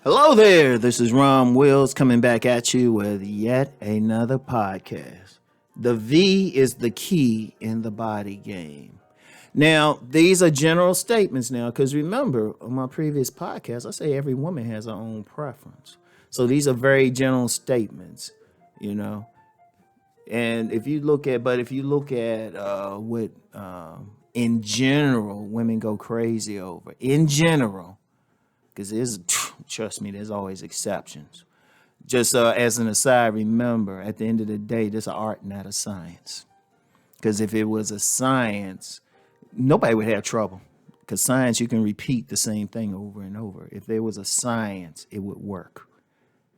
Hello there, this is Rom Wills coming back at you with yet another podcast. The V is the key in the body game. Now, these are general statements now, because remember, on my previous podcast, I say every woman has her own preference. So these are very general statements, you know. And if you look at what in general women go crazy over, in general, because there's trust me, there's always exceptions. Just as an aside, remember at the end of the day, this is an art, not a science. Because if it was a science, nobody would have trouble. Because science, you can repeat the same thing over and over. If there was a science, it would work.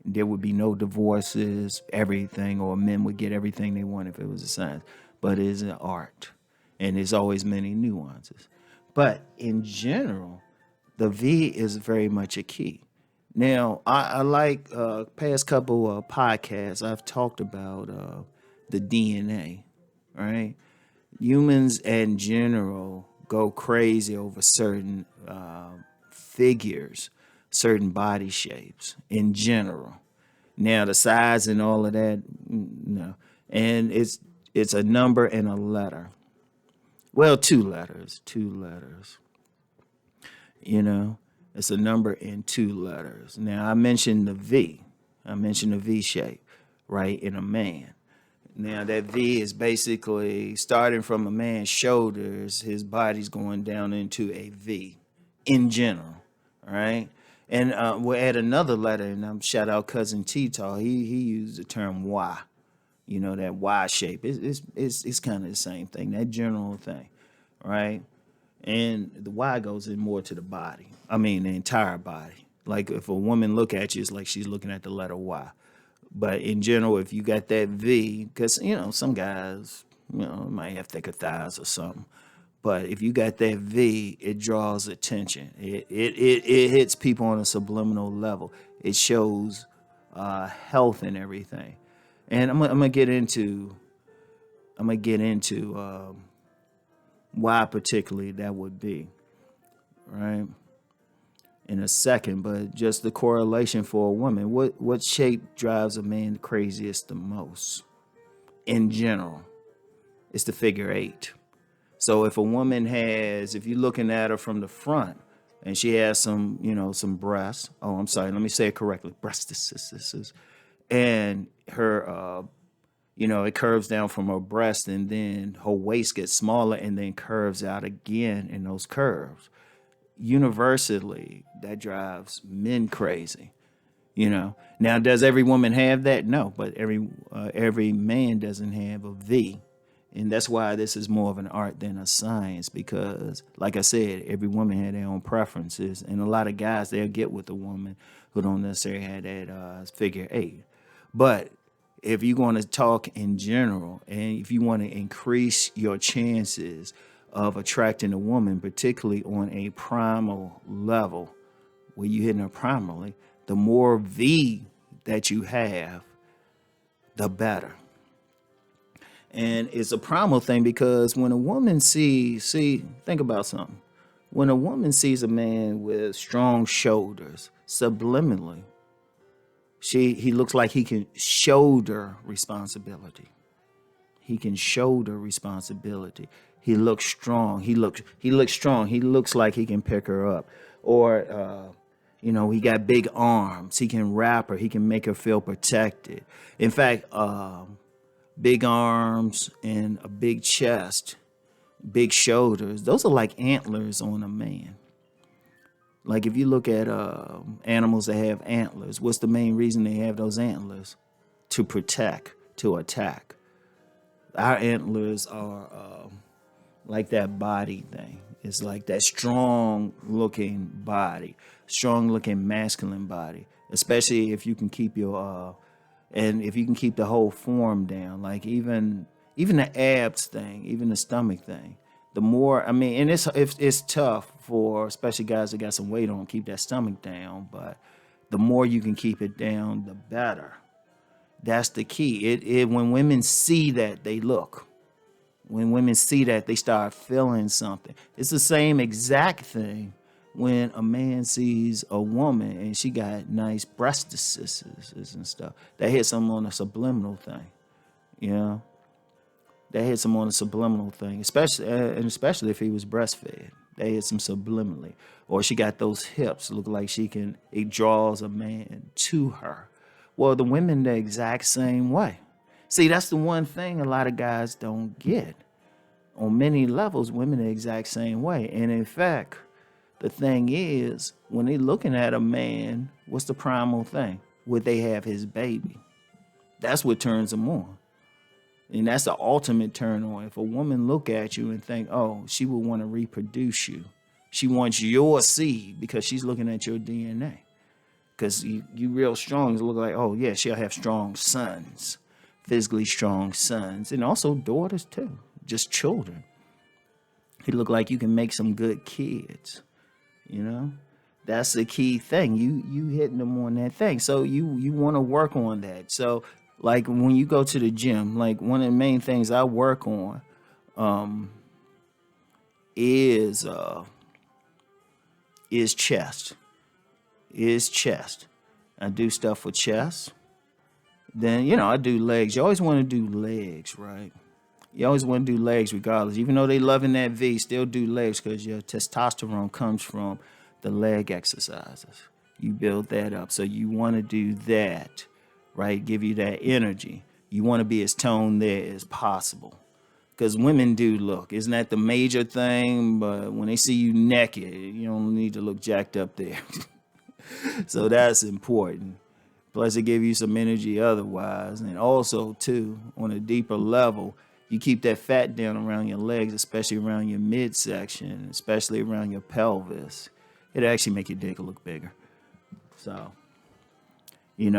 There would be no divorces, everything, or men would get everything they want if it was a science. But it is an art, and there's always many nuances. But in general, the V is very much a key. Now, I like past couple of podcasts, I've talked about the DNA, right? Humans in general go crazy over certain figures, certain body shapes in general. Now, the size and all of that, no. And it's a number and a letter. Well, two letters. You know, it's a number in two letters. Now, I mentioned the V. I mentioned the V shape, right, in a man. Now, that V is basically starting from a man's shoulders, his body's going down into a V in general, right? And we'll add another letter, and I'm shout out cousin T-Taw. He used the term Y, you know, that Y shape. It's kind of the same thing, that general thing, right? And the Y goes in more to the body. I mean, the entire body. Like if a woman look at you, it's like she's looking at the letter Y. But in general, if you got that V, because, you know, some guys, you know, might have thicker thighs or something. But if you got that V, it draws attention. It hits people on a subliminal level. It shows health and everything. And I'm gonna get into why particularly that would be, right? In a second, but just the correlation for a woman. What shape drives a man craziest the most? In general, it's the figure eight. So if a woman has, if you're looking at her from the front and she has some, you know, some breasts. Oh, I'm sorry, let me say it correctly. Breasts, and her you know, it curves down from her breast and then her waist gets smaller and then curves out again in those curves. Universally, that drives men crazy. You know, now does every woman have that? No, but every man doesn't have a V, and that's why this is more of an art than a science. Because, like I said, every woman had their own preferences, and a lot of guys they'll get with a woman who don't necessarily have that figure eight. But if you're going to talk in general, and if you want to increase your chances of attracting a woman, particularly on a primal level, where you're hitting her primarily, the more V that you have, the better. And it's a primal thing because when a woman think about something. When a woman sees a man with strong shoulders, subliminally, he looks like he can shoulder responsibility. He can shoulder responsibility. He looks strong. He looks strong. He looks like he can pick her up. Or you know, he got big arms. He can wrap her. He can make her feel protected. In fact, big arms and a big chest, big shoulders, those are like antlers on a man. Like if you look at animals that have antlers, what's the main reason they have those antlers? To protect, to attack. Our antlers are like that body thing. It's like that strong looking body, strong looking masculine body, especially if you can keep your and if you can keep the whole form down, like even the abs thing, even the stomach thing. The more, I mean, and it's tough for especially guys that got some weight on, keep that stomach down. But the more you can keep it down, the better. That's the key. It when women see that, they look. When women see that, they start feeling something. It's the same exact thing when a man sees a woman and she got nice breastises and stuff, that hits him on a subliminal thing, you know? That hits him on a subliminal thing, especially if he was breastfed. That hits him subliminally. Or she got those hips, look like it draws a man to her. Well, the women the exact same way. See, that's the one thing a lot of guys don't get. On many levels, women the exact same way. And in fact, the thing is, when they looking at a man, what's the primal thing? Would they have his baby? That's what turns them on. And that's the ultimate turn on. If a woman look at you and think, oh, she would want to reproduce you. She wants your seed because she's looking at your DNA. Because you real strong, it look like, oh, yeah, she'll have strong sons, physically strong sons, and also daughters too, just children. It look like you can make some good kids, you know? That's the key thing. You hitting them on that thing. So you want to work on that. So like when you go to the gym, like one of the main things I work on is chest. Is chest. I do stuff for chest. Then, I do legs. You always want to do legs, right? You always want to do legs regardless. Even though they loving that V, still do legs because your testosterone comes from the leg exercises. You build that up. So you want to do that, right? Give you that energy. You want to be as toned there as possible. Because women do look. Isn't that the major thing? But when they see you naked, you don't need to look jacked up there. So that's important. Plus, it give you some energy otherwise. And also, too, on a deeper level, you keep that fat down around your legs, especially around your midsection, especially around your pelvis. It actually make your dick look bigger. So,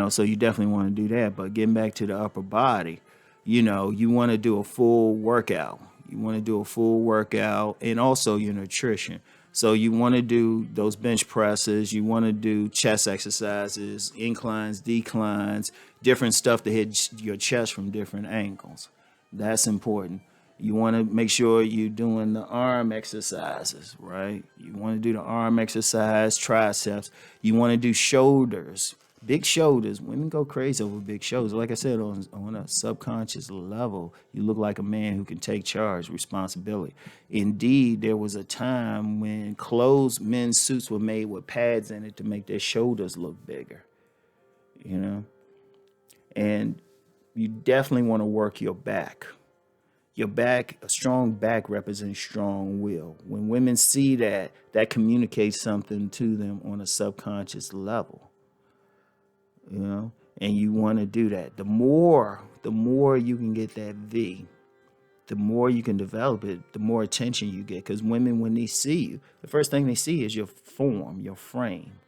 so you definitely want to do that. But getting back to the upper body, you want to do a full workout. You want to do a full workout and also your nutrition. So you want to do those bench presses. You want to do chest exercises, inclines, declines, different stuff to hit your chest from different angles. That's important. You want to make sure you're doing the arm exercises, right? You want to do the arm exercise, triceps. You want to do shoulders, big shoulders. Women go crazy over big shoulders. Like I said, on a subconscious level, you look like a man who can take charge, responsibility. Indeed, there was a time when men's suits were made with pads in it to make their shoulders look bigger, And you definitely want to work your back. Your back, a strong back represents strong will. When women see that, that communicates something to them on a subconscious level. And you want to do that. The more you can get that V, the more you can develop it, the more attention you get. Because women, when they see you, the first thing they see is your form, your frame.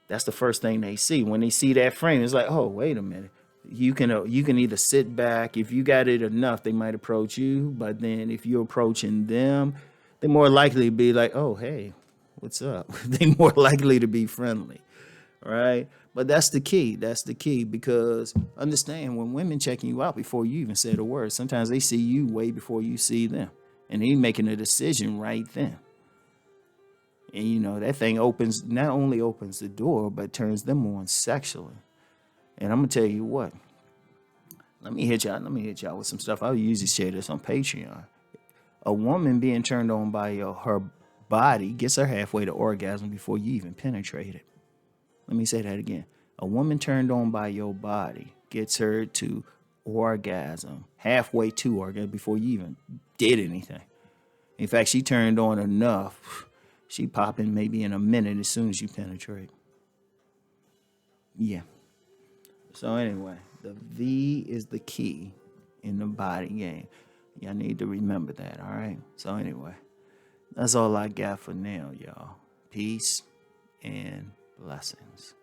That's the first thing they see. When they see that frame, it's like, oh, wait a minute. You can either sit back. If you got it enough, they might approach you. But then if you're approaching them, they're more likely to be like, oh, hey, what's up? They're more likely to be friendly, right? But that's the key. That's the key, because understand, when women checking you out before you even said a word, sometimes they see you way before you see them. And they making a decision right then. And, that thing not only opens the door, but turns them on sexually. And I'm gonna tell you what. Let me hit y'all with some stuff. I usually share this on Patreon. A woman being turned on by her body gets her halfway to orgasm before you even penetrate it. Let me say that again. A woman turned on by your body gets her to orgasm, halfway to orgasm before you even did anything. In fact, she turned on enough. She popping maybe in a minute as soon as you penetrate. Yeah. So anyway, the V is the key in the body game. Y'all need to remember that, all right? So anyway, that's all I got for now, y'all. Peace and blessings.